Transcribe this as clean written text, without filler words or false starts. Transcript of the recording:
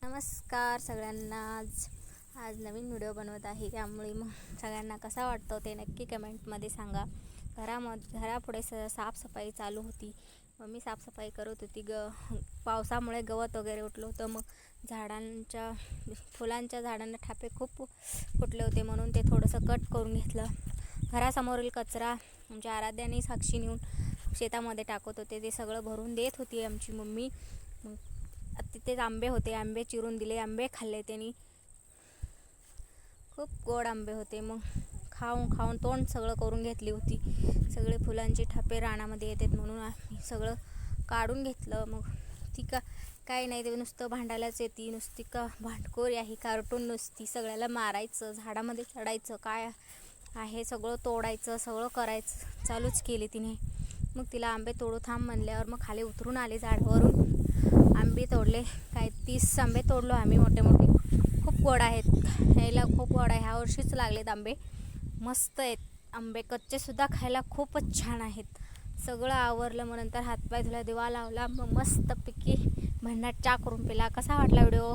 नमस्कार सगळ्यांना. आज नवीन व्हिडिओ बनवत आहे, त्यामुळे मग सगळ्यांना कसा वाटतो ते नक्की कमेंटमध्ये सांगा. घरापुढे साफसफाई चालू होती. मी साफसफाई करत होती. पावसामुळे गवत वगैरे उठलं होतं. मग फुलांच्या झाडांना ठापे खूप फुटले होते, म्हणून ते थोडंसं कट करून घेतलं. घरासमोरील कचरा आमच्या आराध्याने साक्षी नेऊन शेतामध्ये टाकत होते. ते सगळं भरून देत होती आमची मम्मी. मग तिथेच आंबे होते, आंबे चिरून दिले, आंबे खाल्ले त्यांनी. खूप गोड आंबे होते. मग खाऊन तोंड सगळं करून घेतली होती. सगळे फुलांची ठापे रानामध्ये येतात म्हणून आम्ही सगळं काढून घेतलं. मग ती काही नाही, ते नुसतं भांडायलाच येते. नुसती भांडखोरी आहे, कार्टून नुसती. सगळ्याला मारायचं, झाडामध्ये चढायचं, काय आहे सगळं तोडायचं, सगळं करायचं चालूच केली तिने. मग तिला आंबे तोडू थांब म्हणल्यावर मग खाली उतरून आले झाडावरून. आंबे तोडले, काय 30 आंबे तोडलो आम्ही, मोठे मोठे. खूप गोड आहेत, खायला खूप गोड आहे. ह्या वर्षीच लागलेत आंबे, मस्त आहेत आंबे. कच्चेसुद्धा खायला खूपच छान आहेत. सगळं आवरलं, मग नंतर हातपाय धुला, दिवा लावला, मग मस्तपैकी भन्नाट चहा करून पिला. कसा वाटला व्हिडिओ?